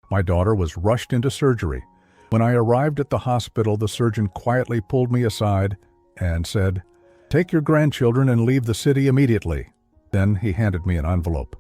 My daughter was rushed into surgery. When I arrived at the hospital, the surgeon quietly pulled me aside and said, "Take your grandchildren and leave the city immediately." Then he handed me an envelope.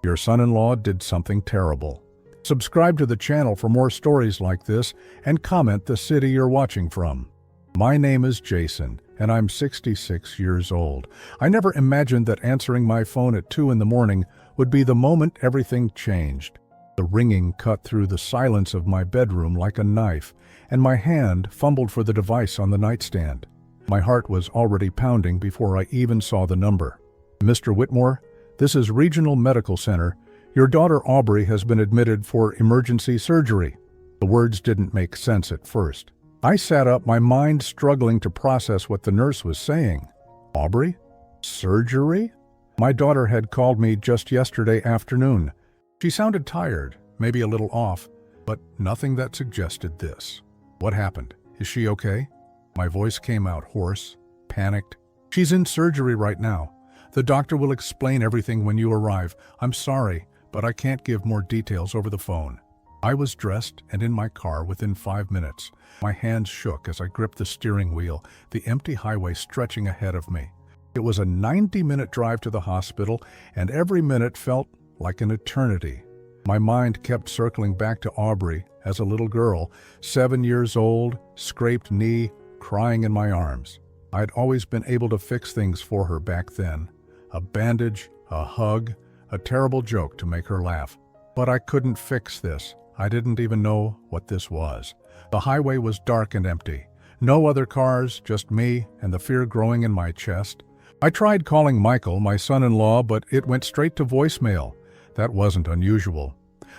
"Your son-in-law did something terrible. Subscribe to the channel for more stories like this and comment the city you're watching from." My name is Jason, and I'm 66 years old. I never imagined that answering my phone at 2 in the morning would be the moment everything changed. The ringing cut through the silence of my bedroom like a knife, and my hand fumbled for the device on the nightstand. My heart was already pounding before I even saw the number. "Mr. Whitmore, this is Regional Medical Center. Your daughter Aubrey has been admitted for emergency surgery." The words didn't make sense at first. I sat up, my mind struggling to process what the nurse was saying. Aubrey? Surgery? My daughter had called me just yesterday afternoon. She sounded tired, maybe a little off, but nothing that suggested this. "What happened? Is she okay?" My voice came out hoarse, panicked. "She's in surgery right now. The doctor will explain everything when you arrive. I'm sorry, but I can't give more details over the phone." I was dressed and in my car within 5 minutes. My hands shook as I gripped the steering wheel, the empty highway stretching ahead of me. It was a 90-minute drive to the hospital, and every minute felt like an eternity. My mind kept circling back to Aubrey as a little girl, 7 years old, scraped knee, crying in my arms. I'd always been able to fix things for her back then. A bandage, a hug, a terrible joke to make her laugh. But I couldn't fix this. I didn't even know what this was. The highway was dark and empty. No other cars, just me and the fear growing in my chest. I tried calling Michael, my son-in-law, but it went straight to voicemail. That wasn't unusual.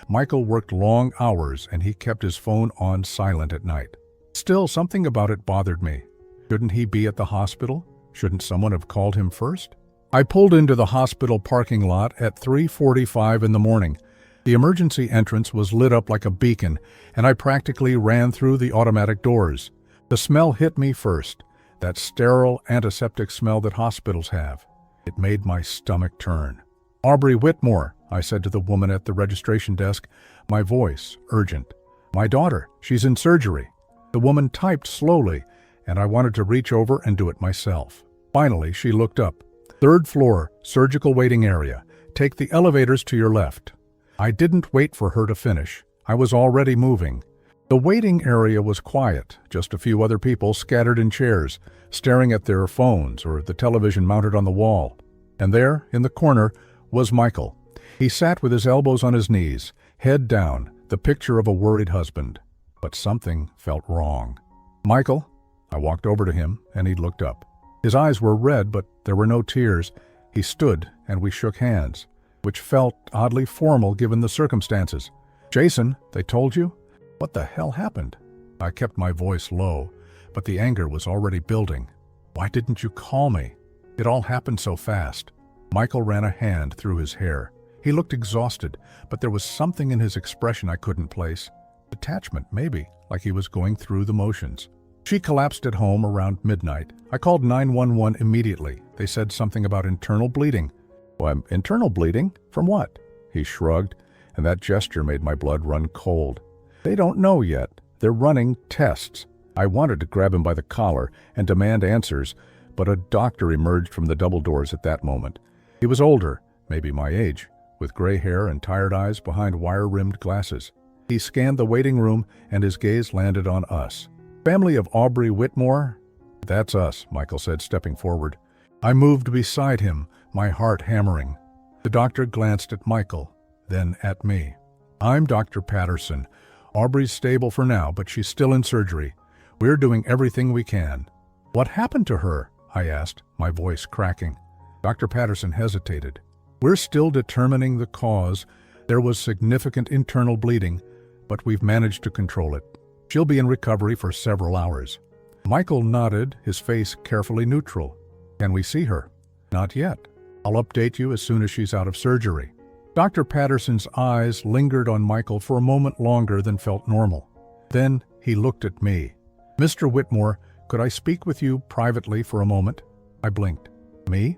Michael worked long hours and he kept his phone on silent at night. Still, something about it bothered me. Shouldn't he be at the hospital? Shouldn't someone have called him first? I pulled into the hospital parking lot at 3:45 in the morning. The emergency entrance was lit up like a beacon, and I practically ran through the automatic doors. The smell hit me first, that sterile antiseptic smell that hospitals have. It made my stomach turn. "Aubrey Whitmore," I said to the woman at the registration desk, my voice urgent. "My daughter, she's in surgery." The woman typed slowly, and I wanted to reach over and do it myself. Finally, she looked up. "3rd floor, surgical waiting area. Take the elevators to your left." I didn't wait for her to finish. I was already moving. The waiting area was quiet, just a few other people scattered in chairs, staring at their phones or the television mounted on the wall. And there, in the corner, was Michael. He sat with his elbows on his knees, head down, the picture of a worried husband. But something felt wrong. "Michael?" I walked over to him, and he looked up. His eyes were red, but there were no tears. He stood, and we shook hands, which felt oddly formal given the circumstances. "Jason, they told you? What the hell happened?" I kept my voice low, but the anger was already building. "Why didn't you call me? It all happened so fast." Michael ran a hand through his hair. He looked exhausted, but there was something in his expression I couldn't place. Detachment, maybe, like he was going through the motions. "She collapsed at home around midnight. I called 911 immediately. They said something about internal bleeding." "Well, internal bleeding? From what?" He shrugged, and that gesture made my blood run cold. "They don't know yet. They're running tests." I wanted to grab him by the collar and demand answers, but a doctor emerged from the double doors at that moment. He was older, maybe my age, with gray hair and tired eyes behind wire-rimmed glasses. He scanned the waiting room, and his gaze landed on us. "Family of Aubrey Whitmore?" "That's us," Michael said, stepping forward. I moved beside him, my heart hammering. The doctor glanced at Michael, then at me. "I'm Dr. Patterson. Aubrey's stable for now, but she's still in surgery. We're doing everything we can." "What happened to her?" I asked, my voice cracking. Dr. Patterson hesitated. "We're still determining the cause. There was significant internal bleeding, but we've managed to control it. She'll be in recovery for several hours." Michael nodded, his face carefully neutral. "Can we see her?" "Not yet. I'll update you as soon as she's out of surgery." Dr. Patterson's eyes lingered on Michael for a moment longer than felt normal. Then he looked at me. "Mr. Whitmore, could I speak with you privately for a moment?" I blinked. "Me?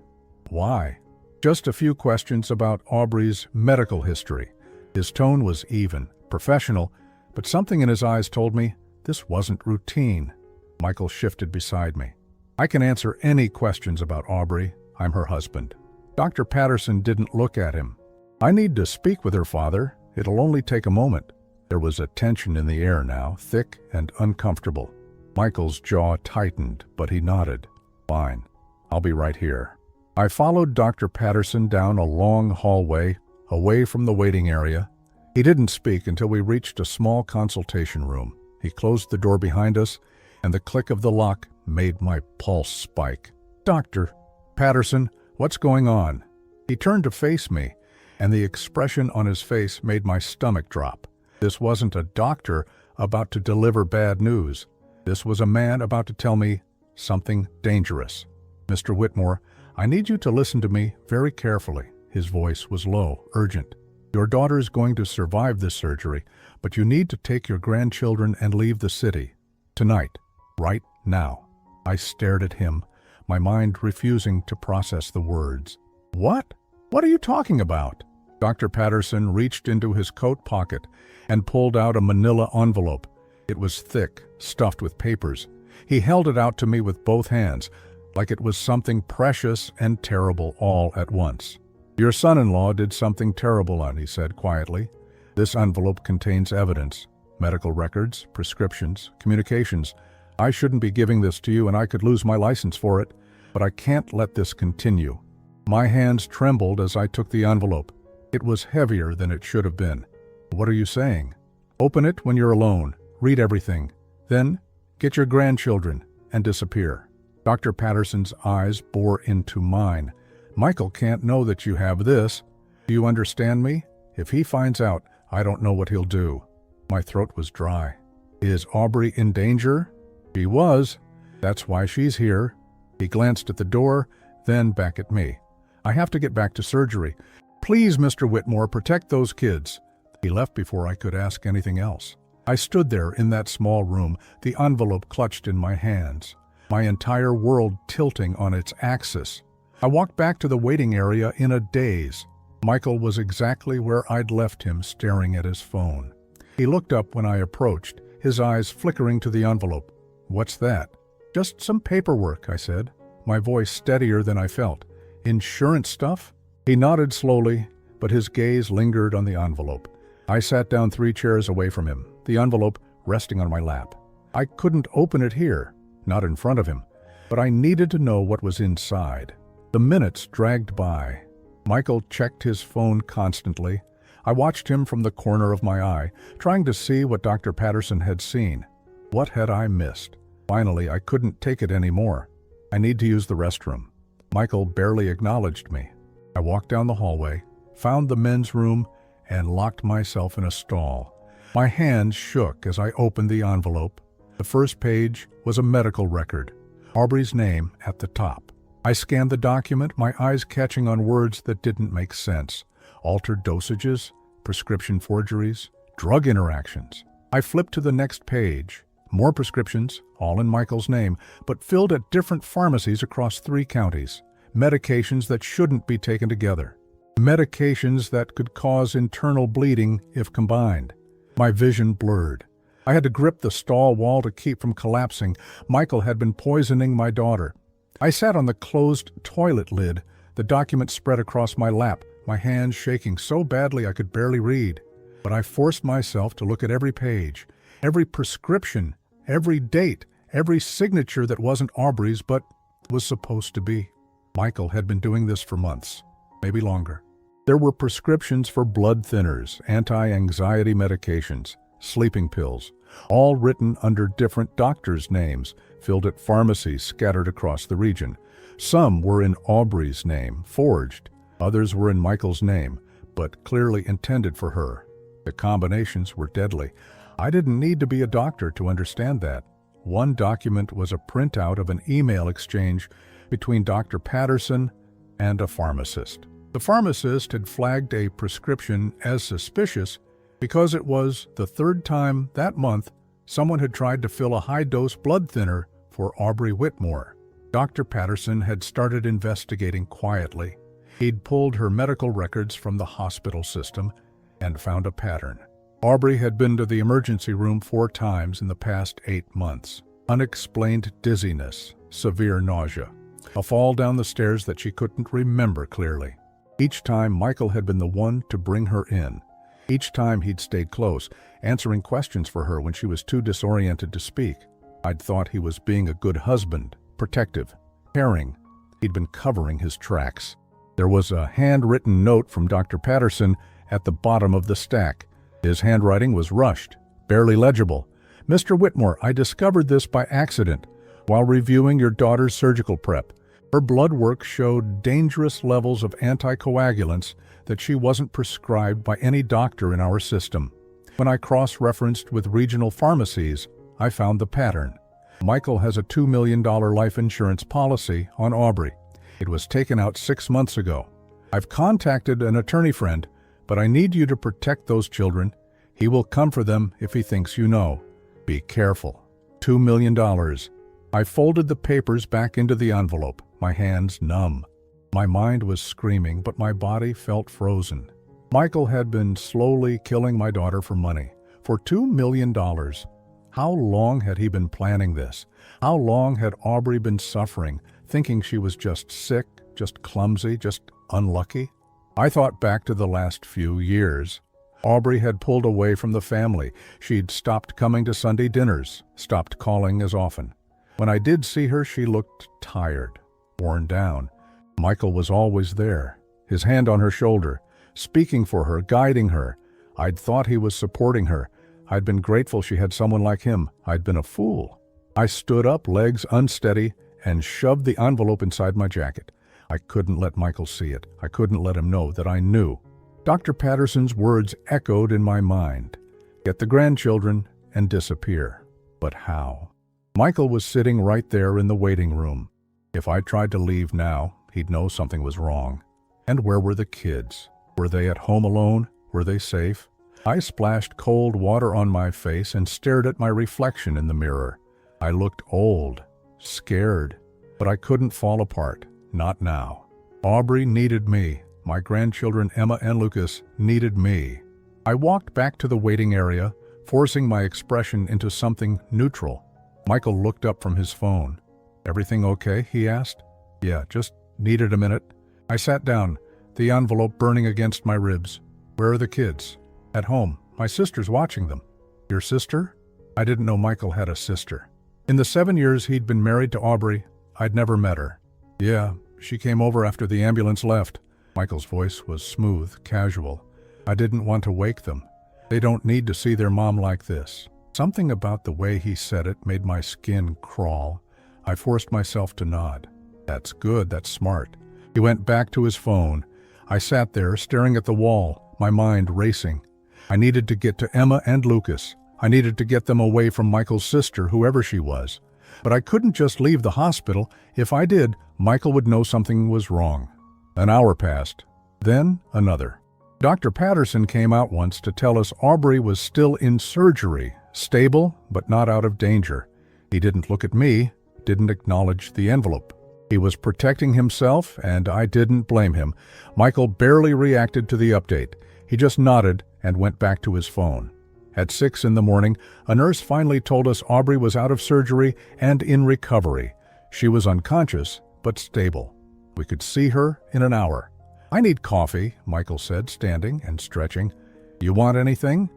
Why?" "Just a few questions about Aubrey's medical history." His tone was even, professional, but something in his eyes told me this wasn't routine. Michael shifted beside me. I can answer any questions about Aubrey. I'm her husband. Dr. Patterson didn't look at him. I need to speak with her, Father. It'll only take a moment. There was a tension in the air now, thick and uncomfortable. Michael's jaw tightened, but he nodded. Fine. I'll be right here. I followed Dr. Patterson down a long hallway, away from the waiting area. He didn't speak until we reached a small consultation room. He closed the door behind us, and the click of the lock made my pulse spike. Dr. Patterson, what's going on? He turned to face me, and the expression on his face made my stomach drop. This wasn't a doctor about to deliver bad news. This was a man about to tell me something dangerous. Mr. Whitmore, I need you to listen to me very carefully. His voice was low, urgent. Your daughter is going to survive this surgery, but you need to take your grandchildren and leave the city. Tonight. Right now. I stared at him, my mind refusing to process the words. What? What are you talking about? Dr. Patterson reached into his coat pocket and pulled out a manila envelope. It was thick, stuffed with papers. He held it out to me with both hands, like it was something precious and terrible all at once. Your son-in-law did something terrible, he said quietly. This envelope contains evidence, medical records, prescriptions, communications. I shouldn't be giving this to you, and I could lose my license for it, but I can't let this continue. My hands trembled as I took the envelope. It was heavier than it should have been. What are you saying? Open it when you're alone. Read everything. Then get your grandchildren and disappear. Dr. Patterson's eyes bore into mine. Michael can't know that you have this. Do you understand me? If he finds out, I don't know what he'll do. My throat was dry. Is Aubrey in danger? She was. That's why she's here. He glanced at the door, then back at me. I have to get back to surgery. Please, Mr. Whitmore, protect those kids. He left before I could ask anything else. I stood there in that small room, the envelope clutched in my hands, my entire world tilting on its axis. I walked back to the waiting area in a daze. Michael was exactly where I'd left him, staring at his phone. He looked up when I approached, his eyes flickering to the envelope. What's that? Just some paperwork, I said, my voice steadier than I felt. Insurance stuff? He nodded slowly, but his gaze lingered on the envelope. I sat down 3 chairs away from him, the envelope resting on my lap. I couldn't open it here, not in front of him, but I needed to know what was inside. The minutes dragged by. Michael checked his phone constantly. I watched him from the corner of my eye, trying to see what Dr. Patterson had seen. What had I missed? Finally, I couldn't take it anymore. I need to use the restroom. Michael barely acknowledged me. I walked down the hallway, found the men's room, and locked myself in a stall. My hands shook as I opened the envelope. The first page was a medical record, Aubrey's name at the top. I scanned the document, my eyes catching on words that didn't make sense. Altered dosages, prescription forgeries, drug interactions. I flipped to the next page. More prescriptions, all in Michael's name, but filled at different pharmacies across 3 counties. Medications that shouldn't be taken together. Medications that could cause internal bleeding if combined. My vision blurred. I had to grip the stall wall to keep from collapsing. Michael had been poisoning my daughter. I sat on the closed toilet lid, the document spread across my lap, my hands shaking so badly I could barely read. But I forced myself to look at every page, every prescription, every date, every signature that wasn't Aubrey's but was supposed to be. Michael had been doing this for months, maybe longer. There were prescriptions for blood thinners, anti-anxiety medications, sleeping pills, all written under different doctors' names, filled at pharmacies scattered across the region. Some were in Aubrey's name, forged. Others were in Michael's name, but clearly intended for her. The combinations were deadly. I didn't need to be a doctor to understand that. One document was a printout of an email exchange between Dr. Patterson and a pharmacist. The pharmacist had flagged a prescription as suspicious because it was the 3rd time that month someone had tried to fill a high-dose blood thinner for Aubrey Whitmore. Dr. Patterson had started investigating quietly. He'd pulled her medical records from the hospital system and found a pattern. Aubrey had been to the emergency room 4 times in the past 8 months. Unexplained dizziness, severe nausea, a fall down the stairs that she couldn't remember clearly. Each time Michael had been the one to bring her in. Each time he'd stayed close, answering questions for her when she was too disoriented to speak. I'd thought he was being a good husband, protective, caring. He'd been covering his tracks. There was a handwritten note from Dr. Patterson at the bottom of the stack. His handwriting was rushed, barely legible. "Mr. Whitmore, I discovered this by accident while reviewing your daughter's surgical prep. Her blood work showed dangerous levels of anticoagulants that she wasn't prescribed by any doctor in our system. When I cross-referenced with regional pharmacies, I found the pattern. Michael has a $2 million life insurance policy on Aubrey. It was taken out 6 months ago. I've contacted an attorney friend, but I need you to protect those children. He will come for them if he thinks you know. Be careful. $2 million. I folded the papers back into the envelope, my hands numb. My mind was screaming, but my body felt frozen. Michael had been slowly killing my daughter for money. For $2 million. How long had he been planning this? How long had Aubrey been suffering, thinking she was just sick, just clumsy, just unlucky? I thought back to the last few years. Aubrey had pulled away from the family. She'd stopped coming to Sunday dinners, stopped calling as often. When I did see her, she looked tired, worn down. Michael was always there, his hand on her shoulder, speaking for her, guiding her. I'd thought he was supporting her. I'd been grateful she had someone like him. I'd been a fool. I stood up, legs unsteady, and shoved the envelope inside my jacket. I couldn't let Michael see it. I couldn't let him know that I knew. Dr. Patterson's words echoed in my mind. Get the grandchildren and disappear. But how? Michael was sitting right there in the waiting room. If I tried to leave now, he'd know something was wrong. And where were the kids? Were they at home alone? Were they safe? I splashed cold water on my face and stared at my reflection in the mirror. I looked old, scared, but I couldn't fall apart. Not now. Aubrey needed me. My grandchildren Emma and Lucas needed me. I walked back to the waiting area, forcing my expression into something neutral. Michael looked up from his phone. "Everything okay?" he asked. "Yeah, just needed a minute." I sat down, the envelope burning against my ribs. "Where are the kids?" "At home. My sister's watching them." "Your sister?" I didn't know Michael had a sister. In the 7 years he'd been married to Aubrey, I'd never met her. "Yeah, she came over after the ambulance left." Michael's voice was smooth, casual. "I didn't want to wake them. They don't need to see their mom like this." Something about the way he said it made my skin crawl. I forced myself to nod. "That's good, that's smart." He went back to his phone. I sat there, staring at the wall, my mind racing. I needed to get to Emma and Lucas. I needed to get them away from Michael's sister, whoever she was. But I couldn't just leave the hospital. If I did, Michael would know something was wrong. An hour passed. Then another. Dr. Patterson came out once to tell us Aubrey was still in surgery, stable but not out of danger. He didn't look at me, didn't acknowledge the envelope. He was protecting himself, and I didn't blame him. Michael barely reacted to the update. He just nodded and went back to his phone. At 6 in the morning, a nurse finally told us Aubrey was out of surgery and in recovery. She was unconscious, but stable. We could see her in an hour. "I need coffee," Michael said, standing and stretching. "You want anything?"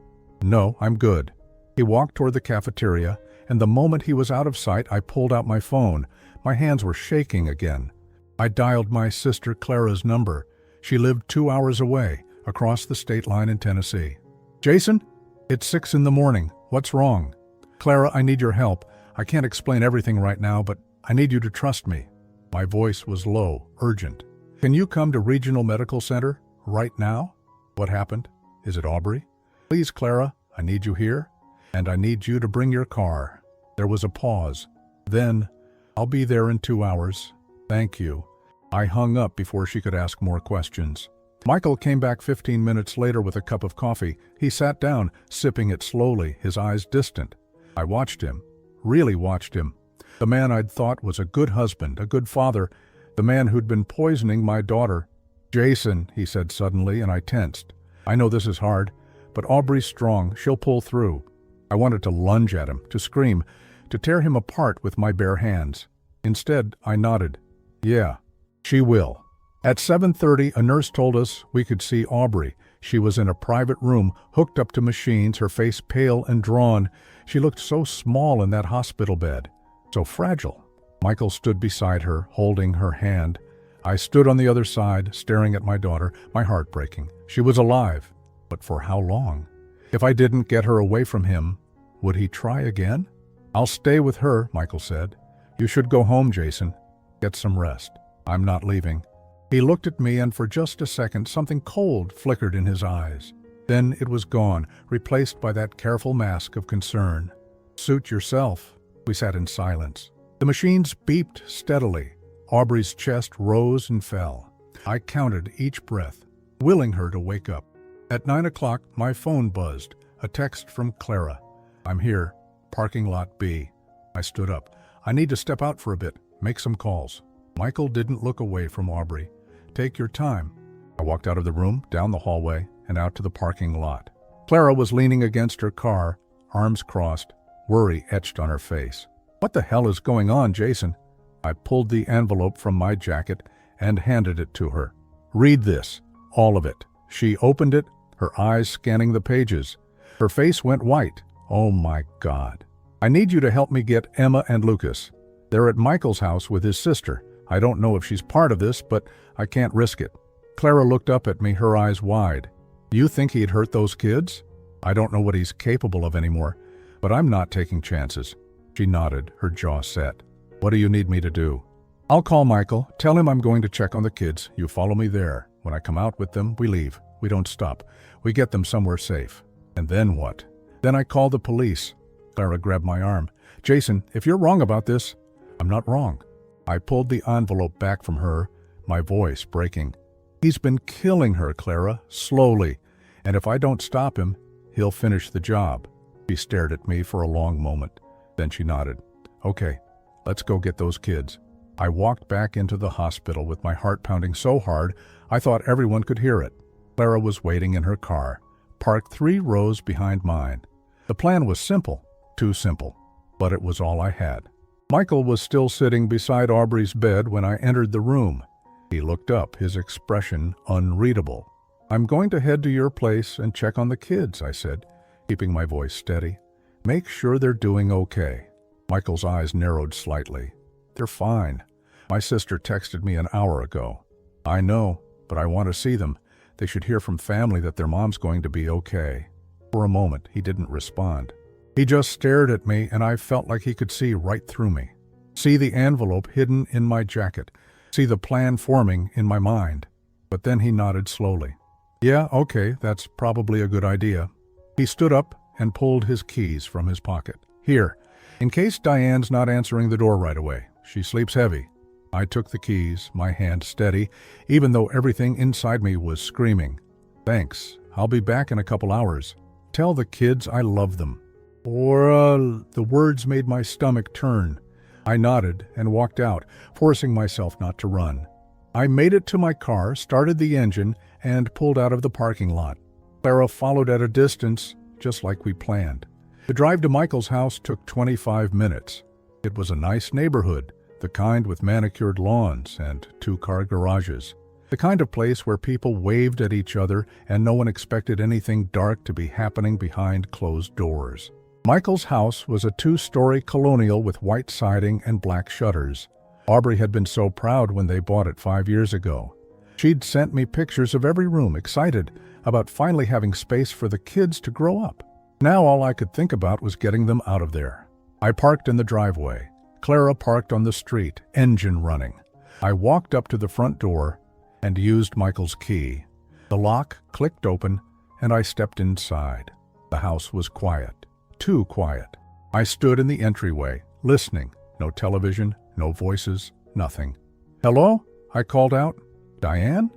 "No, I'm good." He walked toward the cafeteria, and the moment he was out of sight, I pulled out my phone. My hands were shaking again. I dialed my sister Clara's number. She lived 2 hours away, across the state line in Tennessee. "Jason? It's 6 in the morning. What's wrong?" "Clara, I need your help. I can't explain everything right now, but I need you to trust me." My voice was low, urgent. "Can you come to Regional Medical Center right now?" "What happened? Is it Aubrey?" "Please, Clara, I need you here, and I need you to bring your car." There was a pause. Then, "I'll be there in 2 hours. Thank you." I hung up before she could ask more questions. Michael came back 15 minutes later with a cup of coffee. He sat down, sipping it slowly, his eyes distant. I watched him, really watched him. The man I'd thought was a good husband, a good father, the man who'd been poisoning my daughter. "Jason," he said suddenly, and I tensed. "I know this is hard, but Aubrey's strong. She'll pull through. I wanted to lunge at him, to scream, to tear him apart with my bare hands. Instead, I nodded. Yeah, she will. At 7:30, a nurse told us we could see Aubrey. She was in a private room, hooked up to machines, her face pale and drawn. She looked so small in that hospital bed, so fragile. Michael stood beside her, holding her hand. I stood on the other side, staring at my daughter, my heart breaking. She was alive, but for how long? If I didn't get her away from him, would he try again? I'll stay with her, Michael said. You should go home, Jason. Get some rest. I'm not leaving. He looked at me, and for just a second, something cold flickered in his eyes. Then it was gone, replaced by that careful mask of concern. Suit yourself. We sat in silence. The machines beeped steadily. Aubrey's chest rose and fell. I counted each breath, willing her to wake up. At 9 o'clock, my phone buzzed. A text from Clara. I'm here. Parking lot B. I stood up. I need to step out for a bit, make some calls. Michael didn't look away from Aubrey. Take your time. I walked out of the room, down the hallway, and out to the parking lot. Clara was leaning against her car, arms crossed, worry etched on her face. What the hell is going on, Jason? I pulled the envelope from my jacket and handed it to her. Read this, all of it. She opened it, her eyes scanning the pages. Her face went white. Oh my God. I need you to help me get Emma and Lucas. They're at Michael's house with his sister. I don't know if she's part of this, but I can't risk it. Clara looked up at me, her eyes wide. You think he'd hurt those kids? I don't know what he's capable of anymore, but I'm not taking chances. She nodded, her jaw set. What do you need me to do? I'll call Michael, tell him I'm going to check on the kids. You follow me there. When I come out with them, we leave. We don't stop. We get them somewhere safe. And then what? Then I call the police. Clara grabbed my arm. Jason, if you're wrong about this, I'm not wrong. I pulled the envelope back from her, my voice breaking. He's been killing her, Clara, slowly, and if I don't stop him, he'll finish the job. She stared at me for a long moment. Then she nodded. Okay, let's go get those kids. I walked back into the hospital with my heart pounding so hard I thought everyone could hear it. Clara was waiting in her car, parked 3 rows behind mine. The plan was simple, too simple, but it was all I had. Michael was still sitting beside Aubrey's bed when I entered the room. He looked up, his expression unreadable. I'm going to head to your place and check on the kids, I said, keeping my voice steady. Make sure they're doing okay. Michael's eyes narrowed slightly. They're fine. My sister texted me an hour ago. I know, but I want to see them. They should hear from family that their mom's going to be okay. For a moment, he didn't respond. He just stared at me, and I felt like he could see right through me. See the envelope hidden in my jacket. See the plan forming in my mind. But then he nodded slowly. Yeah, okay, that's probably a good idea. He stood up and pulled his keys from his pocket. Here, in case Diane's not answering the door right away. She sleeps heavy. I took the keys, my hand steady, even though everything inside me was screaming. Thanks. I'll be back in a couple hours. Tell the kids I love them. The words made my stomach turn. I nodded and walked out, forcing myself not to run. I made it to my car, started the engine, and pulled out of the parking lot. Clara followed at a distance, just like we planned. The drive to Michael's house took 25 minutes. It was a nice neighborhood, the kind with manicured lawns and 2-car garages. The kind of place where people waved at each other and no one expected anything dark to be happening behind closed doors. Michael's house was a 2-story colonial with white siding and black shutters. Aubrey had been so proud when they bought it 5 years ago. She'd sent me pictures of every room, excited about finally having space for the kids to grow up. Now all I could think about was getting them out of there. I parked in the driveway. Clara parked on the street, engine running. I walked up to the front door and used Michael's key. The lock clicked open and I stepped inside. The house was quiet. Too quiet. I stood in the entryway, listening. No television, no voices, nothing. Hello? I called out. Diane?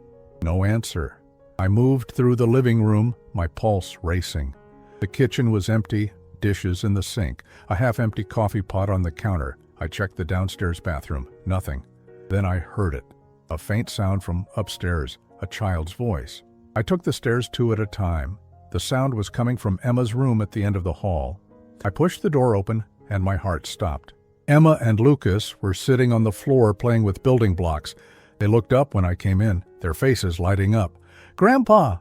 No answer. I moved through the living room, my pulse racing. The kitchen was empty, dishes in the sink, a half-empty coffee pot on the counter. I checked the downstairs bathroom. Nothing. Then I heard it. A faint sound from upstairs, a child's voice. I took the stairs 2 at a time. The sound was coming from Emma's room at the end of the hall. I pushed the door open, and my heart stopped. Emma and Lucas were sitting on the floor playing with building blocks. They looked up when I came in, their faces lighting up. "Grandpa!"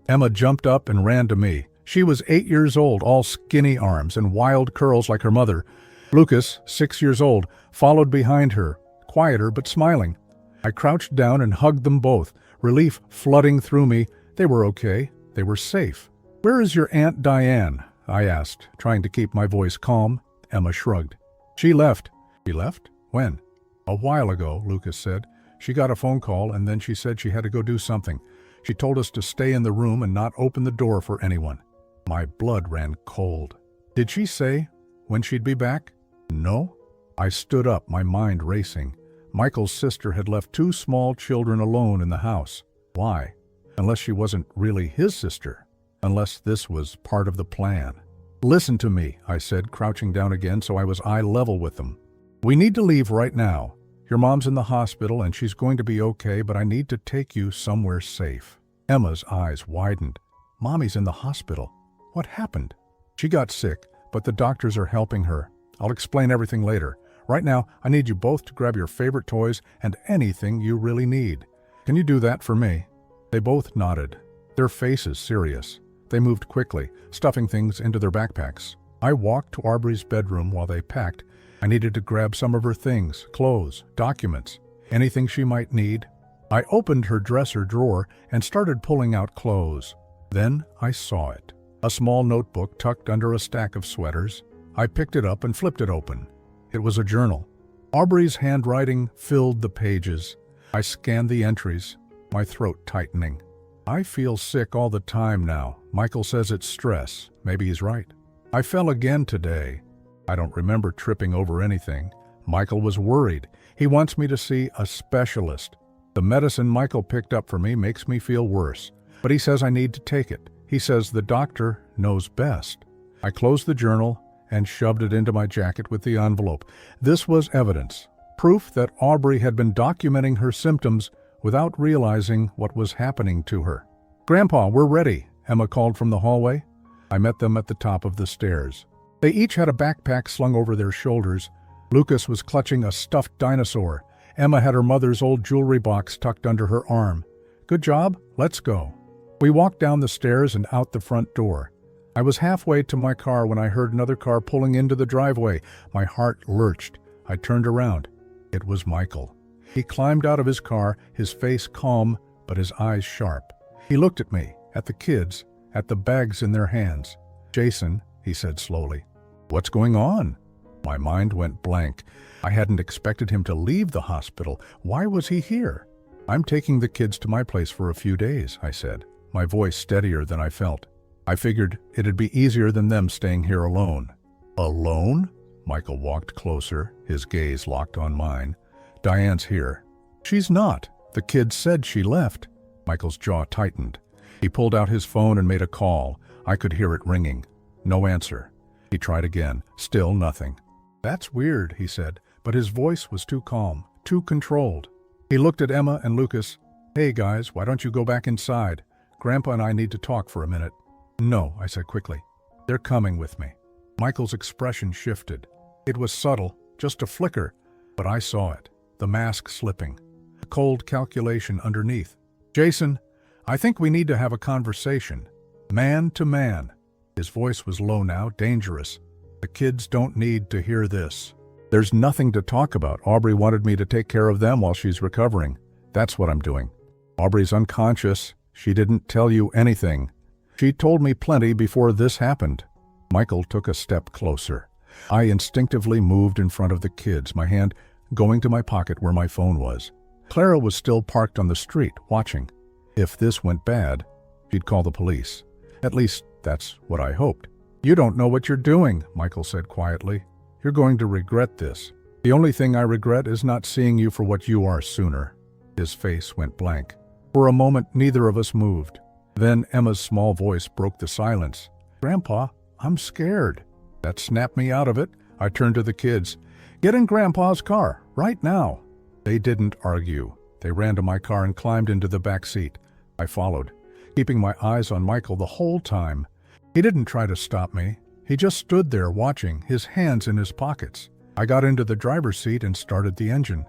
Emma jumped up and ran to me. She was 8 years old, all skinny arms and wild curls like her mother. Lucas, 6 years old, followed behind her, quieter but smiling. I crouched down and hugged them both, relief flooding through me. They were okay. They were safe. "Where is your Aunt Diane?" I asked, trying to keep my voice calm. Emma shrugged. "She left." "She left? When?" "A while ago," Lucas said. "She got a phone call, and then she said she had to go do something. She told us to stay in the room and not open the door for anyone." My blood ran cold. "Did she say when she'd be back?" "No." I stood up, my mind racing. Michael's sister had left 2 small children alone in the house. Why? Unless she wasn't really his sister. Unless this was part of the plan. "Listen to me," I said, crouching down again so I was eye level with them. "We need to leave right now. Your mom's in the hospital and she's going to be okay, but I need to take you somewhere safe." Emma's eyes widened. "Mommy's in the hospital. What happened?" "She got sick, but the doctors are helping her. I'll explain everything later. Right now, I need you both to grab your favorite toys and anything you really need. Can you do that for me?" They both nodded, their faces serious. They moved quickly, stuffing things into their backpacks. I walked to Aubrey's bedroom while they packed. I needed to grab some of her things, clothes, documents, anything she might need. I opened her dresser drawer and started pulling out clothes. Then I saw it. A small notebook tucked under a stack of sweaters. I picked it up and flipped it open. It was a journal. Aubrey's handwriting filled the pages. I scanned the entries, my throat tightening. "I feel sick all the time now. Michael says it's stress. Maybe he's right. I fell again today. I don't remember tripping over anything. Michael was worried. He wants me to see a specialist. The medicine Michael picked up for me makes me feel worse, but he says I need to take it. He says the doctor knows best." I closed the journal and shoved it into my jacket with the envelope. This was evidence, proof that Aubrey had been documenting her symptoms without realizing what was happening to her. "Grandpa, we're ready," Emma called from the hallway. I met them at the top of the stairs. They each had a backpack slung over their shoulders. Lucas was clutching a stuffed dinosaur. Emma had her mother's old jewelry box tucked under her arm. "Good job, let's go." We walked down the stairs and out the front door. I was halfway to my car when I heard another car pulling into the driveway. My heart lurched. I turned around. It was Michael. He climbed out of his car, his face calm, but his eyes sharp. He looked at me, at the kids, at the bags in their hands. "Jason," he said slowly. "What's going on?" My mind went blank. I hadn't expected him to leave the hospital. Why was he here? "I'm taking the kids to my place for a few days," I said, my voice steadier than I felt. I figured it'd be easier than them staying here alone. "Alone?" Michael walked closer, his gaze locked on mine. "Diane's here." "She's not. The kids said she left." Michael's jaw tightened. He pulled out his phone and made a call. I could hear it ringing. No answer. He tried again. Still nothing. "That's weird," he said, but his voice was too calm, too controlled. He looked at Emma and Lucas. "Hey guys, why don't you go back inside? Grandpa and I need to talk for a minute." "No," I said quickly. "They're coming with me." Michael's expression shifted. It was subtle, just a flicker, but I saw it. The mask slipping. The cold calculation underneath. "Jason, I think we need to have a conversation. Man to man." His voice was low now, dangerous. "The kids don't need to hear this. There's nothing to talk about. Aubrey wanted me to take care of them while she's recovering. That's what I'm doing. Aubrey's unconscious. She didn't tell you anything. She told me plenty before this happened." Michael took a step closer. I instinctively moved in front of the kids, my hand going to my pocket where my phone was. Clara was still parked on the street, watching. If this went bad, she'd call the police. At least, that's what I hoped. "You don't know what you're doing," Michael said quietly. "You're going to regret this. The only thing I regret is not seeing you for what you are sooner." His face went blank. For a moment, neither of us moved. Then Emma's small voice broke the silence. "Grandpa, I'm scared." That snapped me out of it. I turned to the kids. "Get in Grandpa's car, right now." They didn't argue. They ran to my car and climbed into the back seat. I followed. keeping my eyes on Michael the whole time. He didn't try to stop me. He just stood there watching, his hands in his pockets. I got into the driver's seat and started the engine.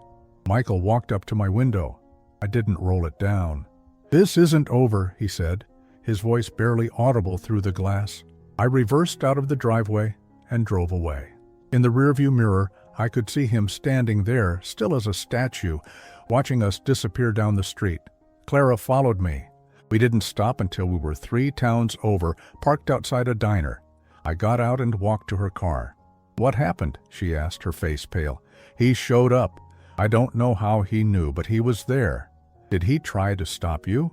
Michael walked up to my window. I didn't roll it down. "This isn't over," he said, his voice barely audible through the glass. I reversed out of the driveway and drove away. In the rearview mirror, I could see him standing there, still as a statue, watching us disappear down the street. Clara followed me. We didn't stop until we were 3 towns over, parked outside a diner. I got out and walked to her car. "What happened?" she asked, her face pale. "He showed up. I don't know how he knew, but he was there." "Did he try to stop you?"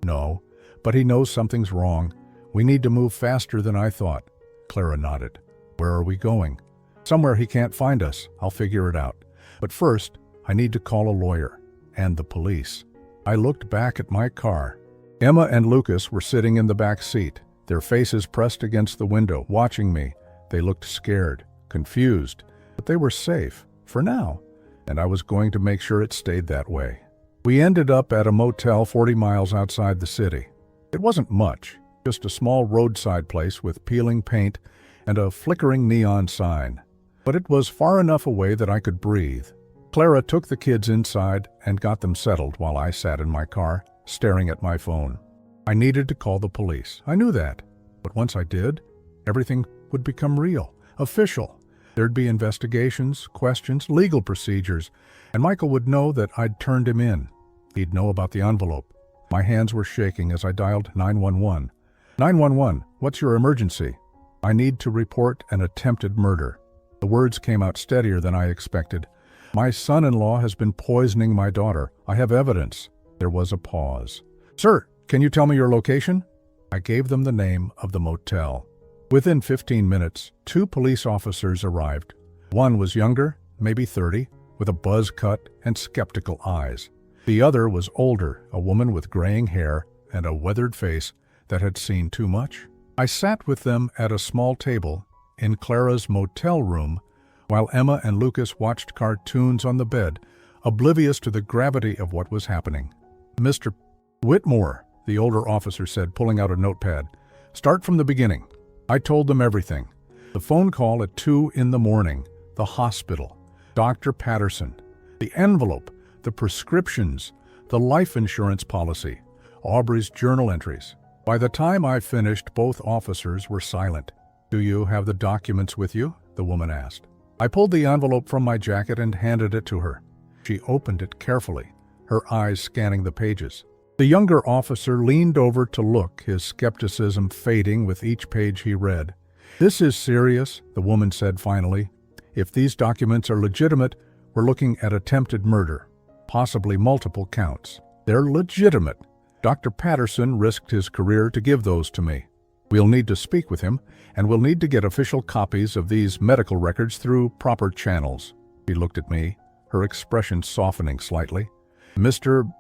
"No, but he knows something's wrong. We need to move faster than I thought." Clara nodded. "Where are we going?" "Somewhere he can't find us. I'll figure it out. But first, I need to call a lawyer. And the police." I looked back at my car. Emma and Lucas were sitting in the back seat, their faces pressed against the window, watching me. They looked scared, confused, but they were safe, for now, and I was going to make sure it stayed that way. We ended up at a motel 40 miles outside the city. It wasn't much, just a small roadside place with peeling paint and a flickering neon sign. But it was far enough away that I could breathe. Clara took the kids inside and got them settled while I sat in my car, staring at my phone. I needed to call the police. I knew that. But once I did, everything would become real, official. There'd be investigations, questions, legal procedures, and Michael would know that I'd turned him in. He'd know about the envelope. My hands were shaking as I dialed 911. 911, what's your emergency? I need to report an attempted murder. The words came out steadier than I expected. My son-in-law has been poisoning my daughter. I have evidence. There was a pause. Sir, can you tell me your location? I gave them the name of the motel. Within 15 minutes, 2 police officers arrived. One was younger, maybe 30, with a buzz cut and skeptical eyes. The other was older, a woman with graying hair and a weathered face that had seen too much. I sat with them at a small table in Clara's motel room while Emma and Lucas watched cartoons on the bed, oblivious to the gravity of what was happening. "Mr. Whitmore," the older officer said, pulling out a notepad. "Start from the beginning." I told them everything. The phone call at 2 in the morning, the hospital, Dr. Patterson, the envelope, the prescriptions, the life insurance policy, Aubrey's journal entries. By the time I finished, both officers were silent. "Do you have the documents with you?" the woman asked. I pulled the envelope from my jacket and handed it to her. She opened it carefully, her eyes scanning the pages. The younger officer leaned over to look, his skepticism fading with each page he read. "This is serious," the woman said finally. "If these documents are legitimate, we're looking at attempted murder, possibly multiple counts. They're legitimate. Dr. Patterson risked his career to give those to me. We'll need to speak with him, and we'll need to get official copies of these medical records through proper channels." She looked at me, her expression softening slightly. "Mr.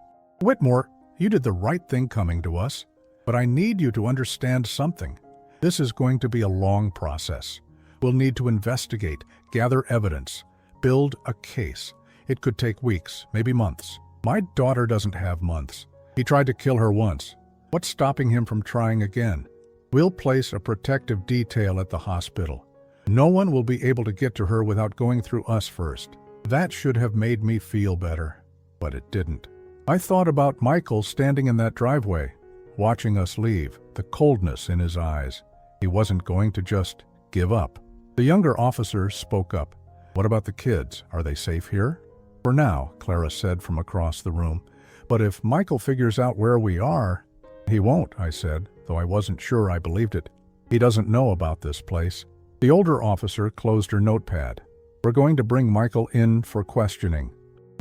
Whitmore, you did the right thing coming to us, but I need you to understand something. This is going to be a long process. We'll need to investigate, gather evidence, build a case. It could take weeks, maybe months. My daughter doesn't have months. He tried to kill her once. What's stopping him from trying again? We'll place a protective detail at the hospital. No one will be able to get to her without going through us first." That should have made me feel better, but it didn't. I thought about Michael standing in that driveway, watching us leave, the coldness in his eyes. He wasn't going to just give up. The younger officer spoke up. "What about the kids? Are they safe here?" "For now," Clara said from across the room. "But if Michael figures out where we are..." "He won't," I said, though I wasn't sure I believed it. "He doesn't know about this place." The older officer closed her notepad. "We're going to bring Michael in for questioning.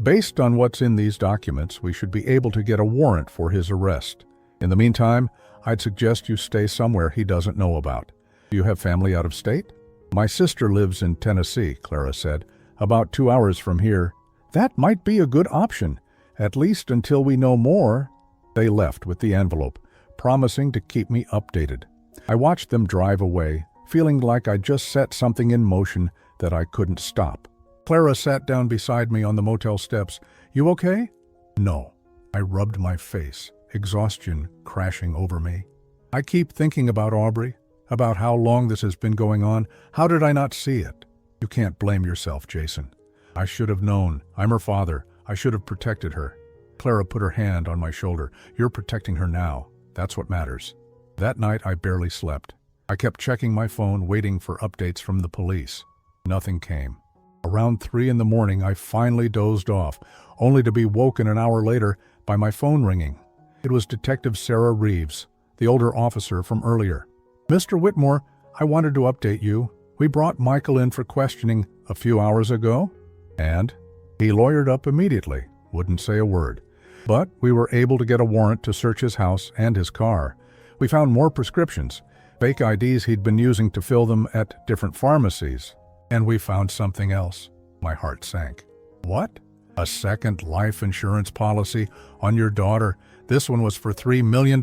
Based on what's in these documents, we should be able to get a warrant for his arrest. In the meantime, I'd suggest you stay somewhere he doesn't know about. Do you have family out of state?" "My sister lives in Tennessee," Clara said, "about 2 hours from here." "That might be a good option, at least until we know more." They left with the envelope, promising to keep me updated. I watched them drive away, feeling like I just set something in motion that I couldn't stop. Clara sat down beside me on the motel steps. "You okay?" "No." I rubbed my face, exhaustion crashing over me. I keep thinking about Aubrey, about how long this has been going on. How did I not see it? You can't blame yourself, Jason. I should have known. I'm her father. I should have protected her. Clara put her hand on my shoulder. You're protecting her now. That's what matters. That night, I barely slept. I kept checking my phone, waiting for updates from the police. Nothing came. Around 3 in the morning, I finally dozed off, only to be woken an hour later by my phone ringing. It was Detective Sarah Reeves, the older officer from earlier. Mr. Whitmore, I wanted to update you. We brought Michael in for questioning a few hours ago, and he lawyered up immediately, wouldn't say a word. But we were able to get a warrant to search his house and his car. We found more prescriptions, fake IDs he'd been using to fill them at different pharmacies. And we found something else. My heart sank. What? A second life insurance policy on your daughter? This one was for $3 million.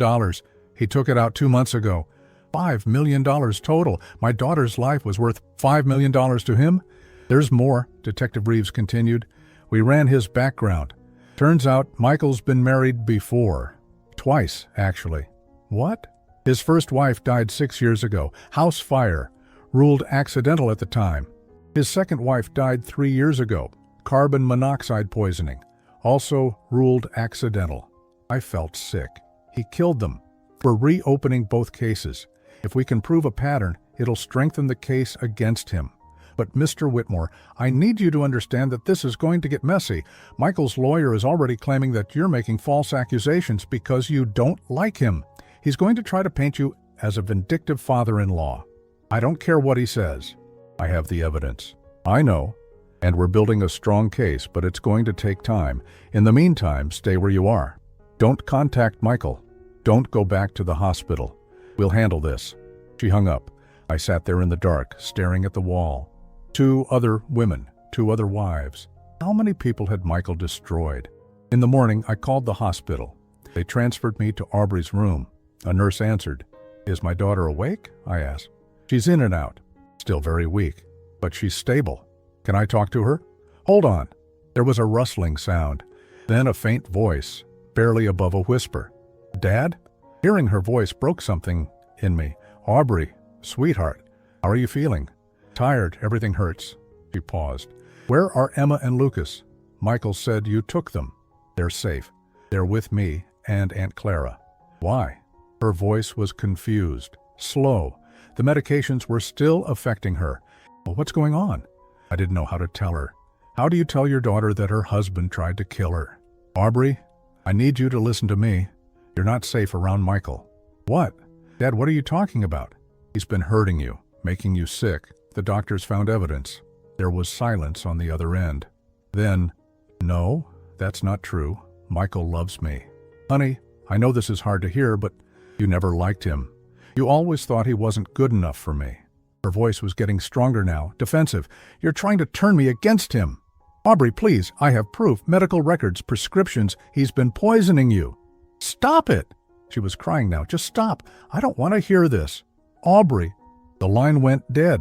He took it out 2 months ago. $5 million total. My daughter's life was worth $5 million to him? There's more, Detective Reeves continued. We ran his background. Turns out Michael's been married before. Twice, actually. What? His first wife died 6 years ago. House fire. Ruled accidental at the time. His second wife died 3 years ago. Carbon monoxide poisoning. Also ruled accidental. I felt sick. He killed them. We're reopening both cases. If we can prove a pattern, it'll strengthen the case against him. But Mr. Whitmore, I need you to understand that this is going to get messy. Michael's lawyer is already claiming that you're making false accusations because you don't like him. He's going to try to paint you as a vindictive father-in-law. I don't care what he says. I have the evidence. I know. And we're building a strong case, but it's going to take time. In the meantime, stay where you are. Don't contact Michael. Don't go back to the hospital. We'll handle this. She hung up. I sat there in the dark, staring at the wall. 2 other women, 2 other wives. How many people had Michael destroyed? In the morning, I called the hospital. They transferred me to Aubrey's room. A nurse answered. Is my daughter awake? I asked. She's in and out. Still very weak. But she's stable. Can I talk to her? Hold on. There was a rustling sound. Then a faint voice, barely above a whisper. Dad? Hearing her voice broke something in me. Aubrey, sweetheart, how are you feeling? Tired, everything hurts. She paused. Where are Emma and Lucas? Michael said you took them. They're safe. They're with me and Aunt Clara. Why? Her voice was confused, slow. The medications were still affecting her. Well, what's going on? I didn't know how to tell her. How do you tell your daughter that her husband tried to kill her? Aubrey, I need you to listen to me. You're not safe around Michael. What? Dad, what are you talking about? He's been hurting you, making you sick. The doctors found evidence. There was silence on the other end. Then, no, that's not true. Michael loves me. Honey, I know this is hard to hear, but you never liked him. You always thought he wasn't good enough for me. Her voice was getting stronger now, defensive. You're trying to turn me against him. Aubrey, please, I have proof, medical records, prescriptions. He's been poisoning you. Stop it! She was crying now. Just stop. I don't want to hear this. Aubrey. The line went dead.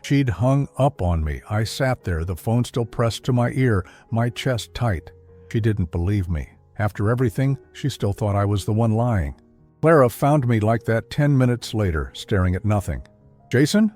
She'd hung up on me. I sat there, the phone still pressed to my ear, my chest tight. She didn't believe me. After everything, she still thought I was the one lying. Clara found me like that 10 minutes later, staring at nothing. Jason?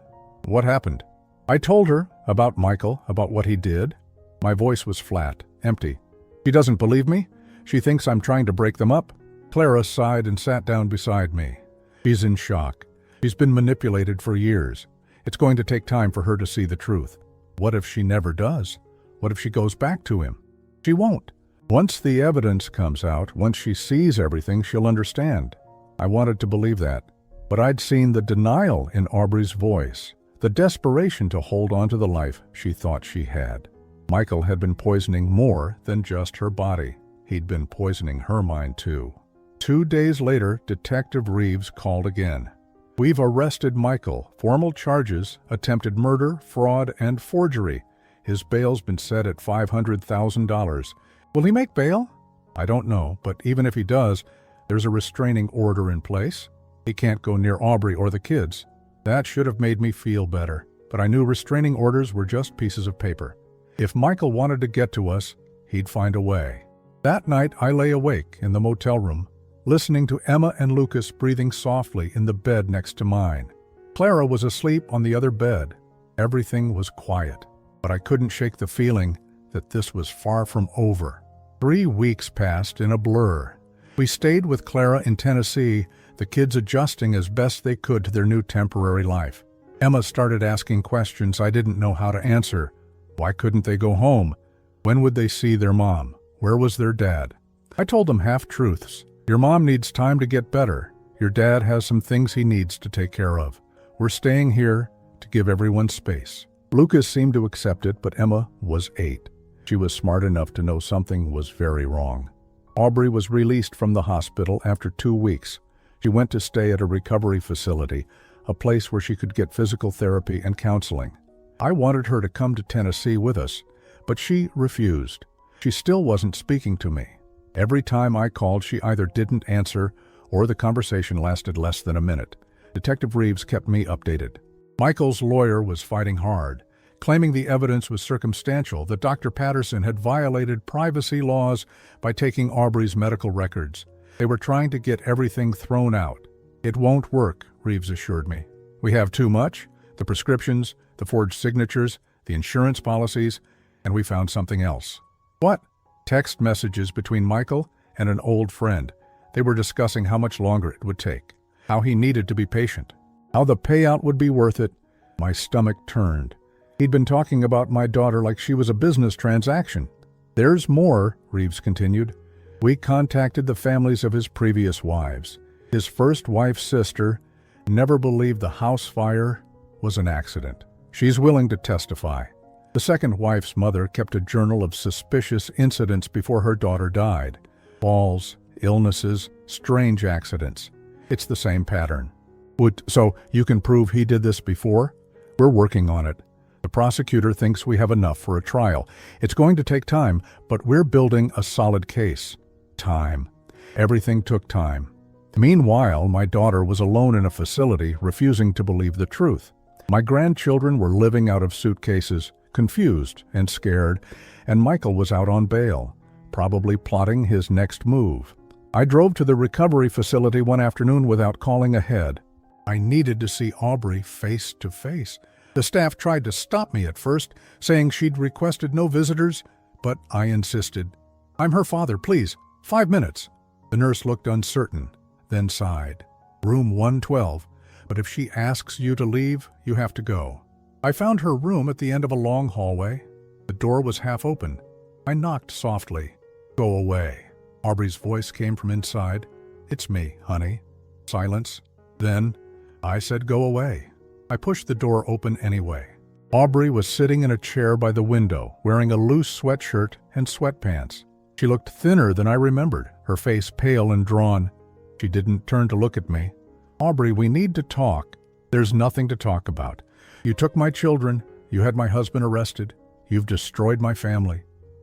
What happened? I told her about Michael, about what he did. My voice was flat, empty. She doesn't believe me? She thinks I'm trying to break them up? Clara sighed and sat down beside me. She's in shock. She's been manipulated for years. It's going to take time for her to see the truth. What if she never does? What if she goes back to him? She won't. Once the evidence comes out, once she sees everything, she'll understand. I wanted to believe that. But I'd seen the denial in Aubrey's voice, the desperation to hold on to the life she thought she had. Michael had been poisoning more than just her body. He'd been poisoning her mind too. 2 days later, Detective Reeves called again. We've arrested Michael. Formal charges, attempted murder, fraud, and forgery. His bail's been set at $500,000. Will he make bail? I don't know, but even if he does, there's a restraining order in place. He can't go near Aubrey or the kids. That should have made me feel better, but I knew restraining orders were just pieces of paper. If Michael wanted to get to us, he'd find a way. That night, I lay awake in the motel room, listening to Emma and Lucas breathing softly in the bed next to mine. Clara was asleep on the other bed. Everything was quiet, but I couldn't shake the feeling that this was far from over. 3 weeks passed in a blur. We stayed with Clara in Tennessee, the kids adjusting as best they could to their new temporary life. Emma started asking questions I didn't know how to answer. Why couldn't they go home? When would they see their mom? Where was their dad? I told them half-truths. Your mom needs time to get better. Your dad has some things he needs to take care of. We're staying here to give everyone space. Lucas seemed to accept it, but Emma was 8. She was smart enough to know something was very wrong. Aubrey was released from the hospital after 2 weeks. She went to stay at a recovery facility, a place where she could get physical therapy and counseling. I wanted her to come to Tennessee with us, but she refused. She still wasn't speaking to me. Every time I called, she either didn't answer or the conversation lasted less than a minute. Detective Reeves kept me updated. Michael's lawyer was fighting hard, claiming the evidence was circumstantial, that Dr. Patterson had violated privacy laws by taking Aubrey's medical records. They were trying to get everything thrown out. It won't work, Reeves assured me. We have too much, the prescriptions, the forged signatures, the insurance policies, and we found something else. What? Text messages between Michael and an old friend. They were discussing how much longer it would take, how he needed to be patient, how the payout would be worth it. My stomach turned. He'd been talking about my daughter like she was a business transaction. There's more, Reeves continued. We contacted the families of his previous wives. His first wife's sister never believed the house fire was an accident. She's willing to testify. The second wife's mother kept a journal of suspicious incidents before her daughter died. Falls, illnesses, strange accidents. It's the same pattern. So you can prove he did this before? We're working on it. The prosecutor thinks we have enough for a trial. It's going to take time, but we're building a solid case. Time. Everything took time. Meanwhile, my daughter was alone in a facility, refusing to believe the truth. My grandchildren were living out of suitcases, confused and scared, and Michael was out on bail, probably plotting his next move. I drove to the recovery facility one afternoon without calling ahead. I needed to see Aubrey face to face. The staff tried to stop me at first, saying she'd requested no visitors, but I insisted. I'm her father, please. 5 minutes. The nurse looked uncertain, then sighed. Room 112, but if she asks you to leave, you have to go. I found her room at the end of a long hallway. The door was half open. I knocked softly. Go away. Aubrey's voice came from inside. It's me, honey. Silence. Then I said go away. I pushed the door open anyway. Aubrey was sitting in a chair by the window, wearing a loose sweatshirt and sweatpants. She looked thinner than I remembered, her face pale and drawn. She didn't turn to look at me. Aubrey, we need to talk. There's nothing to talk about. You took my children. You had my husband arrested. You've destroyed my family.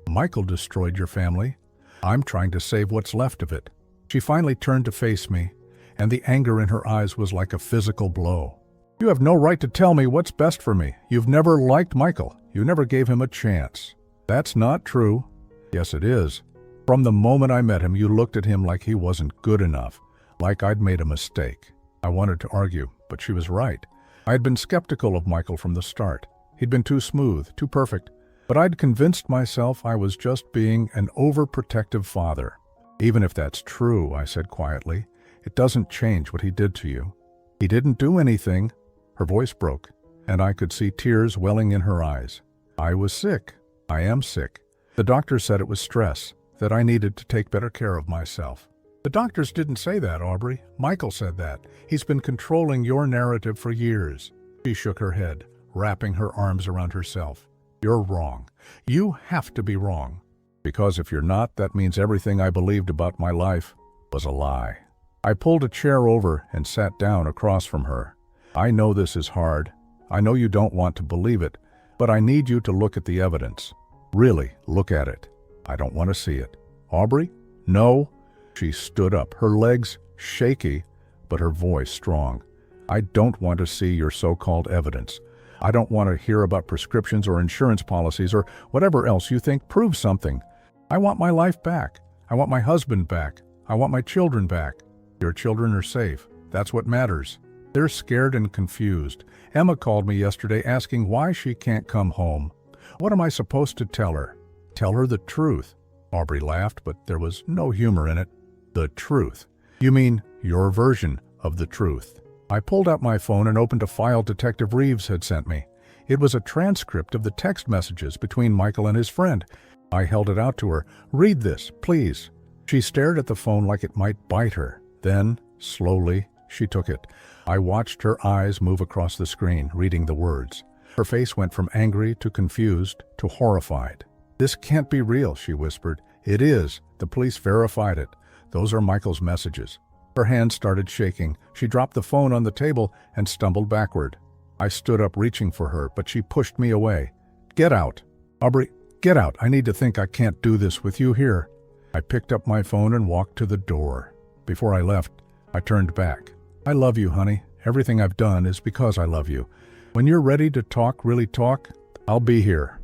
Michael destroyed your family. I'm trying to save what's left of it. She finally turned to face me, and the anger in her eyes was like a physical blow. You have no right to tell me what's best for me. You've never liked Michael. You never gave him a chance. That's not true. Yes, it is. From the moment I met him, you looked at him like he wasn't good enough, like I'd made a mistake. I wanted to argue, but she was right. I had been skeptical of Michael from the start. He'd been too smooth, too perfect. But I'd convinced myself I was just being an overprotective father. Even if that's true, I said quietly, it doesn't change what he did to you. He didn't do anything. Her voice broke, and I could see tears welling in her eyes. I was sick. I am sick. The doctor said it was stress, that I needed to take better care of myself. The doctors didn't say that, Aubrey. Michael said that. He's been controlling your narrative for years. She shook her head, wrapping her arms around herself. You're wrong. You have to be wrong. Because if you're not, that means everything I believed about my life was a lie. I pulled a chair over and sat down across from her. I know this is hard. I know you don't want to believe it, but I need you to look at the evidence. Really, look at it. I don't want to see it. Aubrey? No. She stood up, her legs shaky, but her voice strong. I don't want to see your so-called evidence. I don't want to hear about prescriptions or insurance policies or whatever else you think proves something. I want my life back. I want my husband back. I want my children back. Your children are safe. That's what matters. They're scared and confused. Emma called me yesterday asking why she can't come home. What am I supposed to tell her? Tell her the truth. Aubrey laughed, but there was no humor in it. The truth. You mean your version of the truth. I pulled out my phone and opened a file Detective Reeves had sent me. It was a transcript of the text messages between Michael and his friend. I held it out to her. Read this, please. She stared at the phone like it might bite her. Then, slowly, she took it. I watched her eyes move across the screen, reading the words. Her face went from angry to confused to horrified. This can't be real, she whispered. It is. The police verified it. Those are Michael's messages. Her hands started shaking. She dropped the phone on the table and stumbled backward. I stood up reaching for her, but she pushed me away. Get out. Aubrey, get out. I need to think. I can't do this with you here. I picked up my phone and walked to the door. Before I left, I turned back. I love you, honey. Everything I've done is because I love you. When you're ready to talk, really talk, I'll be here.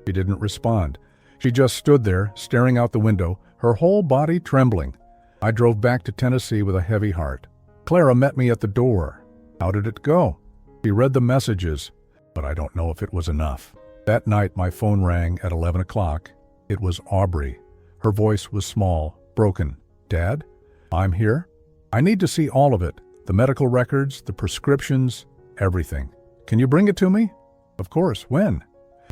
She didn't respond. She just stood there, staring out the window, her whole body trembling. I drove back to Tennessee with a heavy heart. Clara met me at the door. How did it go? She read the messages, but I don't know if it was enough. That night, my phone rang at 11 o'clock. It was Aubrey. Her voice was small, broken. Dad, I'm here. I need to see all of it. The medical records, the prescriptions, everything. Can you bring it to me? Of course. When?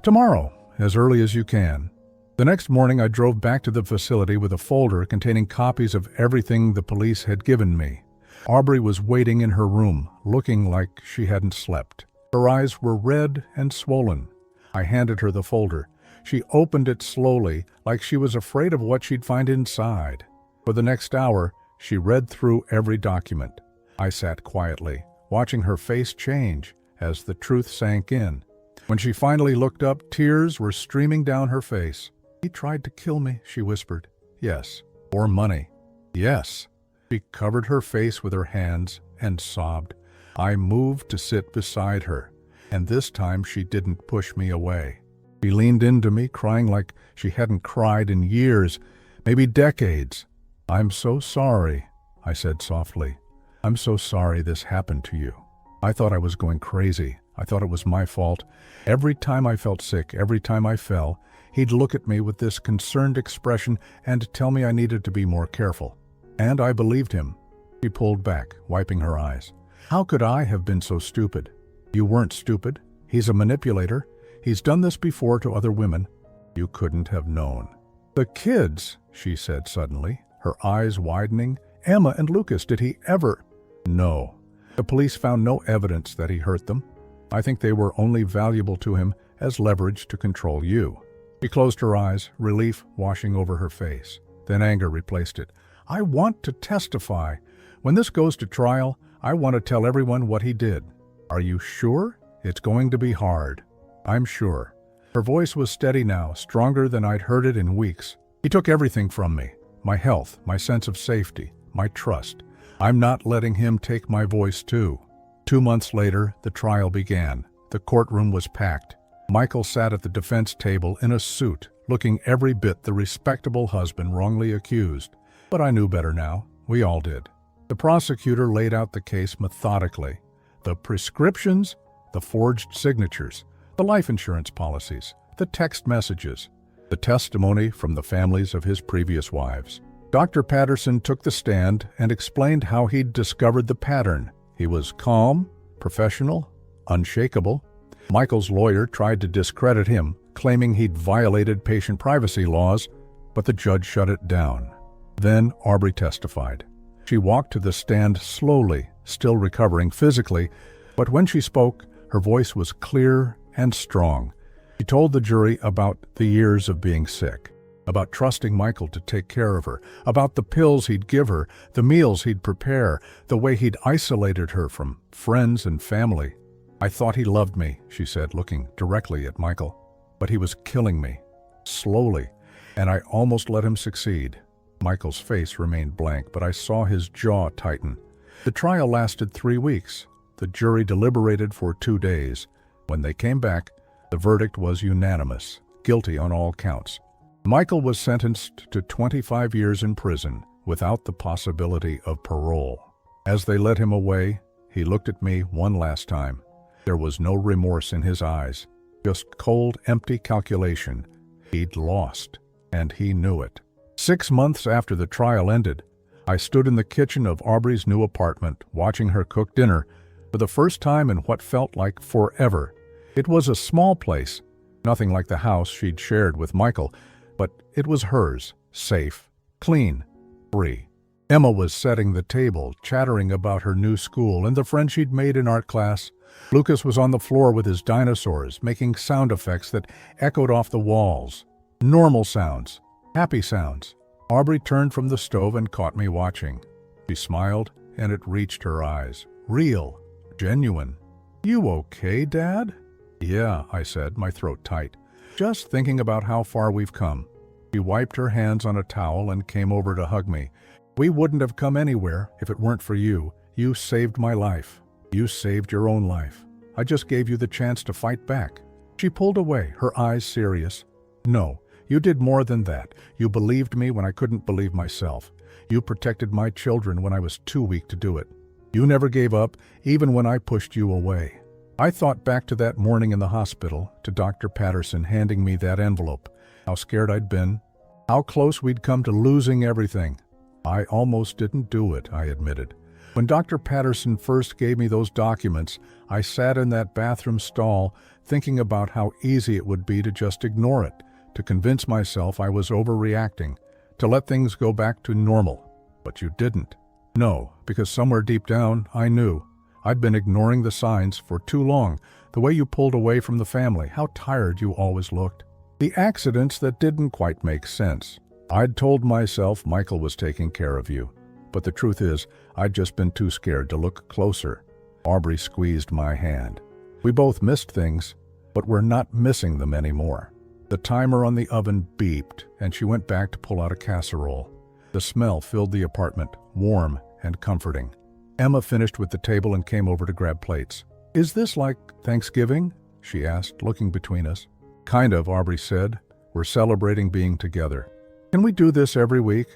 Tomorrow, as early as you can. The next morning, I drove back to the facility with a folder containing copies of everything the police had given me. Aubrey was waiting in her room, looking like she hadn't slept. Her eyes were red and swollen. I handed her the folder. She opened it slowly, like she was afraid of what she'd find inside. For the next hour, she read through every document. I sat quietly, watching her face change as the truth sank in. When she finally looked up, tears were streaming down her face. He tried to kill me, she whispered. Yes. For money. Yes. She covered her face with her hands and sobbed. I moved to sit beside her, and this time she didn't push me away. She leaned into me, crying like she hadn't cried in years, maybe decades. I'm so sorry, I said softly. I'm so sorry this happened to you. I thought I was going crazy. I thought it was my fault. Every time I felt sick, every time I fell, he'd look at me with this concerned expression and tell me I needed to be more careful. And I believed him. She pulled back, wiping her eyes. How could I have been so stupid? You weren't stupid. He's a manipulator. He's done this before to other women. You couldn't have known. The kids, she said suddenly, her eyes widening. Emma and Lucas, did he ever? No. The police found no evidence that he hurt them. I think they were only valuable to him as leverage to control you. She closed her eyes, relief washing over her face. Then anger replaced it. I want to testify. When this goes to trial, I want to tell everyone what he did. Are you sure? It's going to be hard. I'm sure. Her voice was steady now, stronger than I'd heard it in weeks. He took everything from me. My health, my sense of safety, my trust. I'm not letting him take my voice too. 2 months later, the trial began. The courtroom was packed. Michael sat at the defense table in a suit, looking every bit the respectable husband wrongly accused. But I knew better now. We all did. The prosecutor laid out the case methodically. The prescriptions, the forged signatures, the life insurance policies, the text messages, the testimony from the families of his previous wives. Dr. Patterson took the stand and explained how he'd discovered the pattern. He was calm, professional, unshakable. Michael's lawyer tried to discredit him, claiming he'd violated patient privacy laws, but the judge shut it down. Then Aubrey testified. She walked to the stand slowly, still recovering physically, but when she spoke, her voice was clear and strong. She told the jury about the years of being sick, about trusting Michael to take care of her, about the pills he'd give her, the meals he'd prepare, the way he'd isolated her from friends and family. I thought he loved me, she said, looking directly at Michael. But he was killing me, slowly, and I almost let him succeed. Michael's face remained blank, but I saw his jaw tighten. The trial lasted 3 weeks. The jury deliberated for 2 days. When they came back, the verdict was unanimous, guilty on all counts. Michael was sentenced to 25 years in prison, without the possibility of parole. As they led him away, he looked at me one last time. There was no remorse in his eyes, just cold, empty calculation. He'd lost, and he knew it. 6 months after the trial ended, I stood in the kitchen of Aubrey's new apartment, watching her cook dinner for the first time in what felt like forever. It was a small place, nothing like the house she'd shared with Michael, but it was hers, safe, clean, free. Emma was setting the table, chattering about her new school and the friend she'd made in art class. Lucas was on the floor with his dinosaurs, making sound effects that echoed off the walls. Normal sounds, happy sounds. Aubrey turned from the stove and caught me watching. She smiled, and it reached her eyes. Real, genuine. "You okay, Dad?" "Yeah," I said, my throat tight. "Just thinking about how far we've come." She wiped her hands on a towel and came over to hug me. "We wouldn't have come anywhere if it weren't for you. You saved my life. You saved your own life. I just gave you the chance to fight back." She pulled away, her eyes serious. "No, you did more than that. You believed me when I couldn't believe myself. You protected my children when I was too weak to do it. You never gave up, even when I pushed you away." I thought back to that morning in the hospital, to Dr. Patterson handing me that envelope, how scared I'd been, how close we'd come to losing everything. I almost didn't do it, I admitted. When Dr. Patterson first gave me those documents, I sat in that bathroom stall thinking about how easy it would be to just ignore it, to convince myself I was overreacting, to let things go back to normal. But you didn't. No, because somewhere deep down, I knew. I'd been ignoring the signs for too long, the way you pulled away from the family, how tired you always looked. The accidents that didn't quite make sense. I'd told myself Michael was taking care of you. But the truth is, I'd just been too scared to look closer. Aubrey squeezed my hand. We both missed things, but we're not missing them anymore. The timer on the oven beeped, and she went back to pull out a casserole. The smell filled the apartment, warm and comforting. Emma finished with the table and came over to grab plates. "Is this like Thanksgiving?" she asked, looking between us. "Kind of," Aubrey said. "We're celebrating being together." "Can we do this every week?"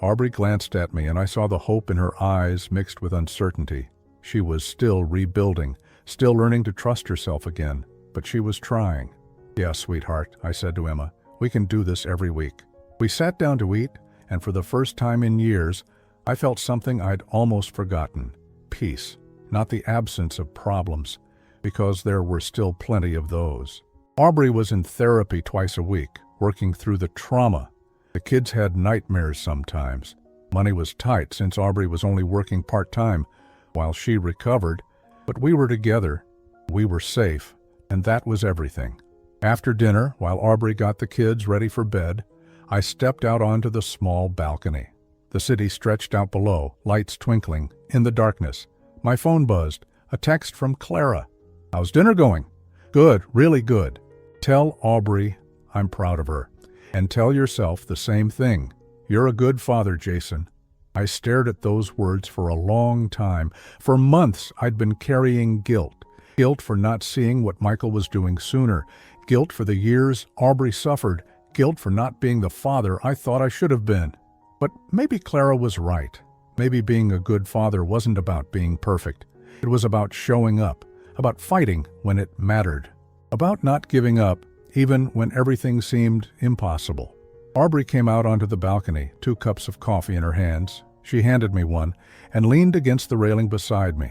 Aubrey glanced at me, and I saw the hope in her eyes mixed with uncertainty. She was still rebuilding, still learning to trust herself again, but she was trying. "Yeah, sweetheart," I said to Emma. "We can do this every week." We sat down to eat, and for the first time in years, I felt something I'd almost forgotten. Peace, not the absence of problems, because there were still plenty of those. Aubrey was in therapy twice a week, working through the trauma. The kids had nightmares sometimes. Money was tight since Aubrey was only working part-time while she recovered, but we were together, we were safe, and that was everything. After dinner, while Aubrey got the kids ready for bed, I stepped out onto the small balcony. The city stretched out below, lights twinkling, in the darkness. My phone buzzed, a text from Clara. "How's dinner going?" "Good, really good." "Tell Aubrey I'm proud of her. And tell yourself the same thing. You're a good father, Jason." I stared at those words for a long time. For months, I'd been carrying guilt. Guilt for not seeing what Michael was doing sooner. Guilt for the years Aubrey suffered. Guilt for not being the father I thought I should have been. But maybe Clara was right. Maybe being a good father wasn't about being perfect. It was about showing up, about fighting when it mattered, about not giving up even when everything seemed impossible. Aubrey came out onto the balcony, 2 cups of coffee in her hands. She handed me one and leaned against the railing beside me.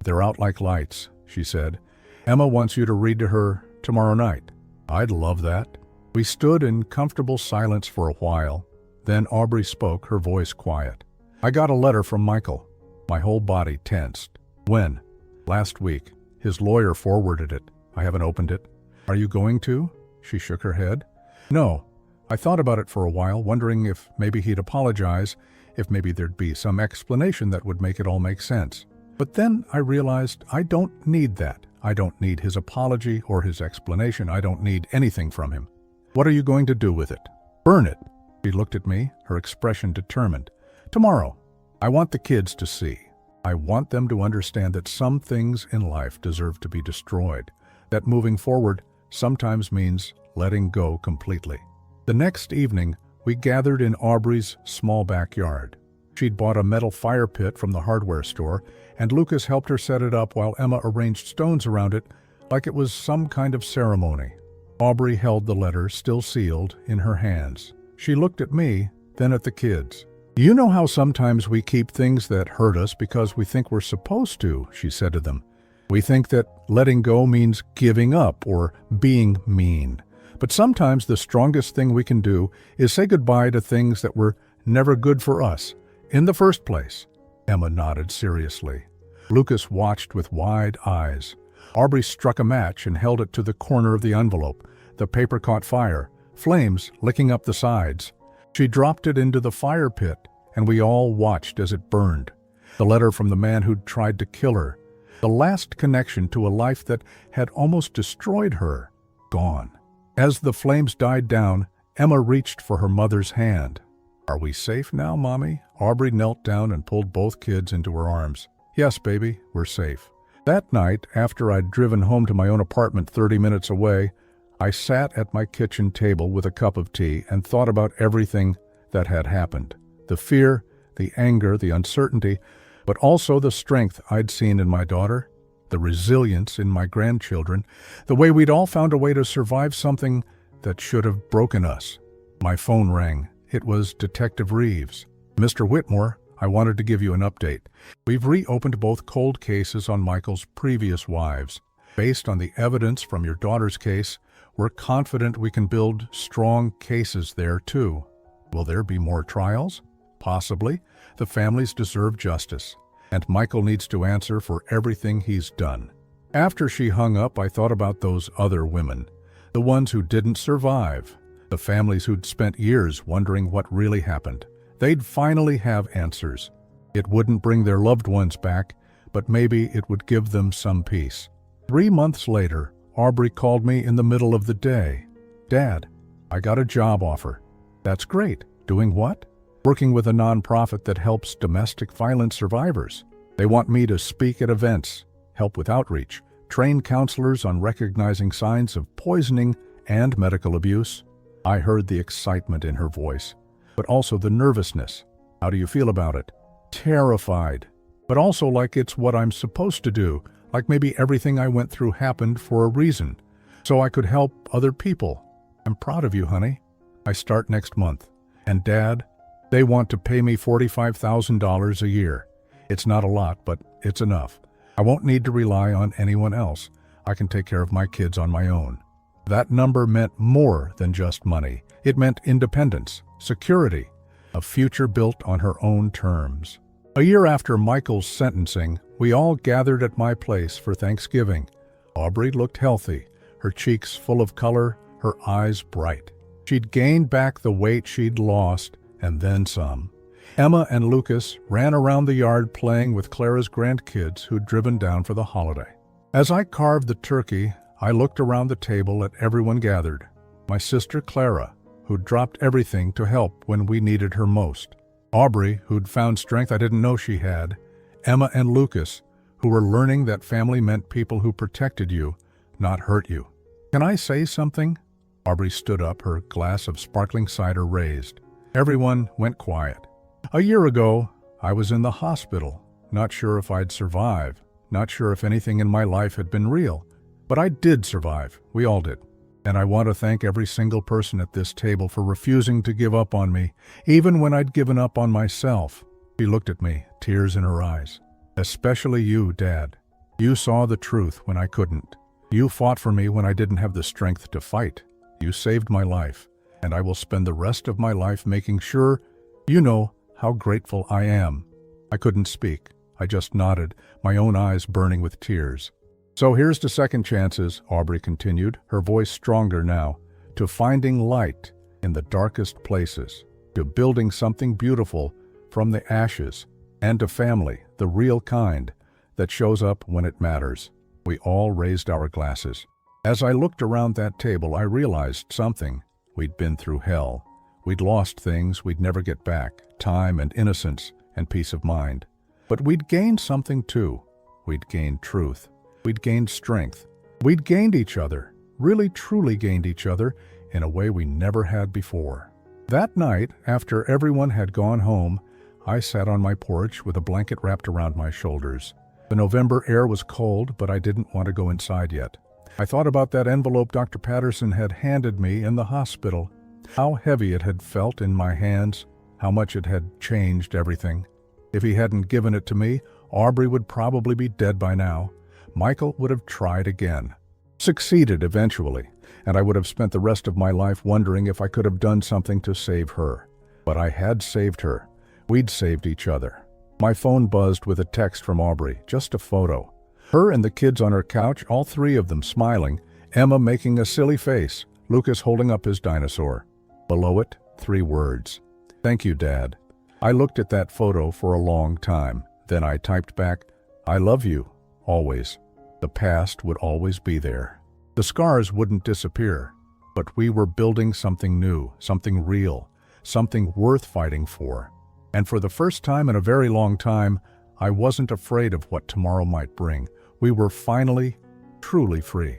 "They're out like lights," she said. "Emma wants you to read to her tomorrow night." "I'd love that." We stood in comfortable silence for a while. Then Aubrey spoke, her voice quiet. "I got a letter from Michael." My whole body tensed. "When?" "Last week. His lawyer forwarded it. I haven't opened it." "Are you going to?" She shook her head. "No. I thought about it for a while, wondering if maybe he'd apologize, if maybe there'd be some explanation that would make it all make sense. But then I realized I don't need that. I don't need his apology or his explanation. I don't need anything from him." "What are you going to do with it?" "Burn it." She looked at me, her expression determined. "Tomorrow. I want the kids to see. I want them to understand that some things in life deserve to be destroyed, that moving forward sometimes means letting go completely." The next evening, we gathered in Aubrey's small backyard. She'd bought a metal fire pit from the hardware store, and Lucas helped her set it up while Emma arranged stones around it like it was some kind of ceremony. Aubrey held the letter, still sealed, in her hands. She looked at me, then at the kids. "You know how sometimes we keep things that hurt us because we think we're supposed to," she said to them. "We think that letting go means giving up or being mean. But sometimes the strongest thing we can do is say goodbye to things that were never good for us in the first place." Emma nodded seriously. Lucas watched with wide eyes. Aubrey struck a match and held it to the corner of the envelope. The paper caught fire, flames licking up the sides. She dropped it into the fire pit, and we all watched as it burned. The letter from the man who'd tried to kill her. The last connection to a life that had almost destroyed her. Gone. As the flames died down, Emma reached for her mother's hand. "Are we safe now, Mommy?" Aubrey knelt down and pulled both kids into her arms. "Yes, baby, we're safe." That night, after I'd driven home to my own apartment 30 minutes away, I sat at my kitchen table with a cup of tea and thought about everything that had happened. The fear, the anger, the uncertainty, but also the strength I'd seen in my daughter, the resilience in my grandchildren, the way we'd all found a way to survive something that should have broken us. My phone rang. It was Detective Reeves. "Mr. Whitmore, I wanted to give you an update. We've reopened both cold cases on Michael's previous wives. Based on the evidence from your daughter's case, we're confident we can build strong cases there too. Will there be more trials? Possibly. The families deserve justice, and Michael needs to answer for everything he's done." After she hung up, I thought about those other women, the ones who didn't survive, the families who'd spent years wondering what really happened. They'd finally have answers. It wouldn't bring their loved ones back, but maybe it would give them some peace. 3 months later, Aubrey called me in the middle of the day. "Dad, I got a job offer." "That's great. Doing what?" "Working with a nonprofit that helps domestic violence survivors. They want me to speak at events, help with outreach, train counselors on recognizing signs of poisoning and medical abuse." I heard the excitement in her voice, but also the nervousness. "How do you feel about it?" "Terrified, but also like it's what I'm supposed to do, like maybe everything I went through happened for a reason, so I could help other people. I'm proud of you, honey. I start next month. And Dad, they want to pay me $45,000 a year. It's not a lot, but it's enough. I won't need to rely on anyone else. I can take care of my kids on my own." That number meant more than just money. It meant independence, security, a future built on her own terms. A year after Michael's sentencing, we all gathered at my place for Thanksgiving. Aubrey looked healthy, her cheeks full of color, her eyes bright. She'd gained back the weight she'd lost, and then some. Emma and Lucas ran around the yard playing with Clara's grandkids who'd driven down for the holiday. As I carved the turkey, I looked around the table at everyone gathered. My sister Clara, who'd dropped everything to help when we needed her most. Aubrey, who'd found strength I didn't know she had. Emma and Lucas, who were learning that family meant people who protected you, not hurt you. "Can I say something?" Aubrey stood up, her glass of sparkling cider raised. Everyone went quiet. "A year ago, I was in the hospital, not sure if I'd survive, not sure if anything in my life had been real. But I did survive. We all did. And I want to thank every single person at this table for refusing to give up on me, even when I'd given up on myself." She looked at me, tears in her eyes. "Especially you, Dad. You saw the truth when I couldn't. You fought for me when I didn't have the strength to fight. You saved my life, and I will spend the rest of my life making sure you know how grateful I am." I couldn't speak. I just nodded, my own eyes burning with tears. "So here's to second chances," Aubrey continued, her voice stronger now, "to finding light in the darkest places, to building something beautiful from the ashes, and to family, the real kind, that shows up when it matters." We all raised our glasses. As I looked around that table, I realized something. We'd been through hell. We'd lost things we'd never get back, time and innocence and peace of mind. But we'd gained something too. We'd gained truth. We'd gained strength. We'd gained each other, really truly gained each other in a way we never had before. That night, after everyone had gone home, I sat on my porch with a blanket wrapped around my shoulders. The November air was cold, but I didn't want to go inside yet. I thought about that envelope Dr. Patterson had handed me in the hospital, how heavy it had felt in my hands, how much it had changed everything. If he hadn't given it to me, Aubrey would probably be dead by now. Michael would have tried again. Succeeded eventually, and I would have spent the rest of my life wondering if I could have done something to save her. But I had saved her. We'd saved each other. My phone buzzed with a text from Aubrey, just a photo. Her and the kids on her couch, all three of them smiling, Emma making a silly face, Lucas holding up his dinosaur. Below it, 3 words. "Thank you, Dad." I looked at that photo for a long time. Then I typed back, "I love you, always." The past would always be there. The scars wouldn't disappear, but we were building something new, something real, something worth fighting for. And for the first time in a very long time, I wasn't afraid of what tomorrow might bring. We were finally, truly free.